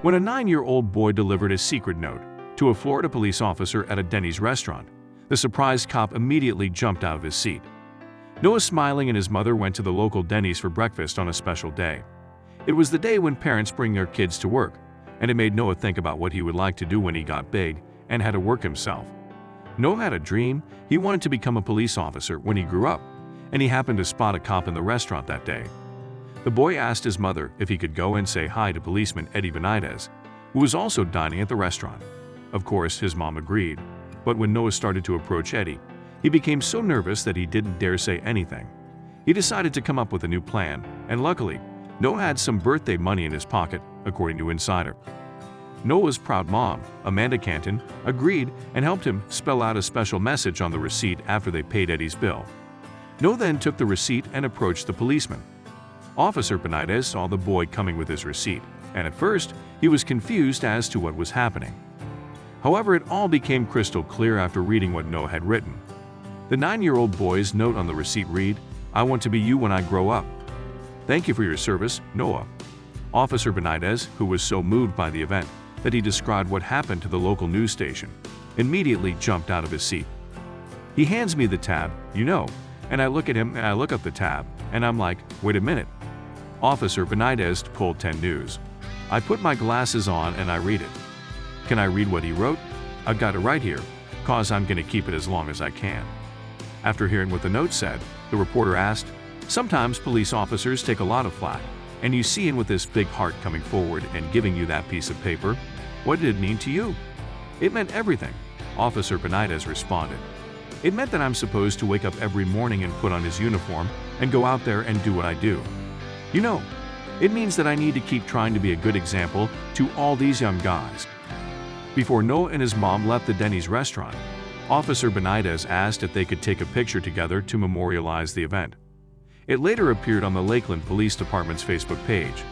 when a 9-year-old boy delivered a secret note to a Florida police officer at a Denny's restaurant. The surprised cop immediately jumped out of his seat. Noah, smiling, and his mother went to the local Denny's for breakfast on a special day. It was the day when parents bring their kids to work, and it made Noah think about what he would like to do when he got big and had to work himself. Noah had a dream. He wanted to become a police officer when he grew up, and he happened to spot a cop in the restaurant that day. The boy asked his mother if he could go and say hi to policeman Eddie Benitez, who was also dining at the restaurant. Of course, his mom agreed, but when Noah started to approach Eddie, he became so nervous that he didn't dare say anything. He decided to come up with a new plan, and luckily, Noah had some birthday money in his pocket, according to Insider. Noah's proud mom, Amanda Canton, agreed and helped him spell out a special message on the receipt after they paid Eddie's bill. Noah then took the receipt and approached the policeman. Officer Benitez saw the boy coming with his receipt, and at first, he was confused as to what was happening. However, it all became crystal clear after reading what Noah had written. The 9-year-old boy's note on the receipt read, "I want to be you when I grow up. Thank you for your service, Noah." Officer Benitez, who was so moved by the event that he described what happened to the local news station, immediately jumped out of his seat. He hands me the tab, and I look at him and I look up the tab, and I'm like, wait a minute. Officer Benitez pulled 10 News. I put my glasses on and I read it. Can I read what he wrote? I've got it right here, cause I'm gonna keep it as long as I can. After hearing what the note said, the reporter asked, "Sometimes police officers take a lot of flack, and you see him with this big heart coming forward and giving you that piece of paper. What did it mean to you?" "It meant everything," Officer Benitez responded. "It meant that I'm supposed to wake up every morning and put on his uniform and go out there and do what I do. It means that I need to keep trying to be a good example to all these young guys." Before Noah and his mom left the Denny's restaurant, Officer Benitez asked if they could take a picture together to memorialize the event. It later appeared on the Lakeland Police Department's Facebook page.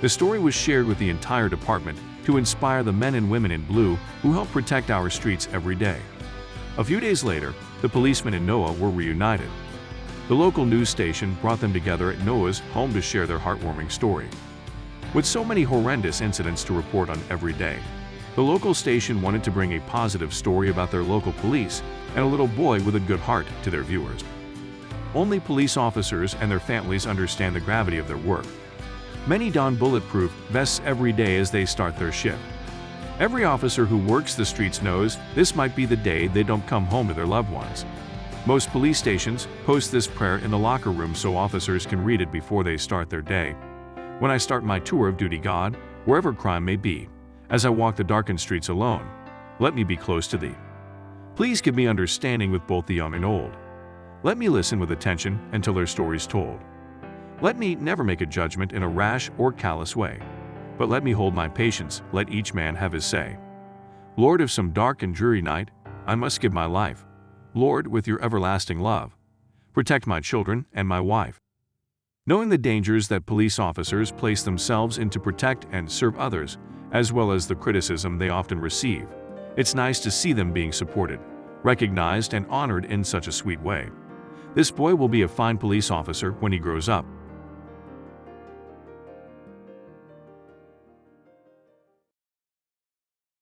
The story was shared with the entire department to inspire the men and women in blue who help protect our streets every day. A few days later, the policeman and Noah were reunited. The local news station brought them together at Noah's home to share their heartwarming story. With so many horrendous incidents to report on every day, the local station wanted to bring a positive story about their local police and a little boy with a good heart to their viewers. Only police officers and their families understand the gravity of their work. Many don bulletproof vests every day as they start their shift. Every officer who works the streets knows this might be the day they don't come home to their loved ones. Most police stations post this prayer in the locker room so officers can read it before they start their day. "When I start my tour of duty, God, wherever crime may be, as I walk the darkened streets alone, let me be close to Thee. Please give me understanding with both the young and old. Let me listen with attention until their stories told. Let me never make a judgment in a rash or callous way, but let me hold my patience, let each man have his say. Lord, if some dark and dreary night I must give my life, Lord, with your everlasting love, protect my children and my wife." Knowing the dangers that police officers place themselves in to protect and serve others, as well as the criticism they often receive, it's nice to see them being supported, recognized, and honored in such a sweet way. This boy will be a fine police officer when he grows up.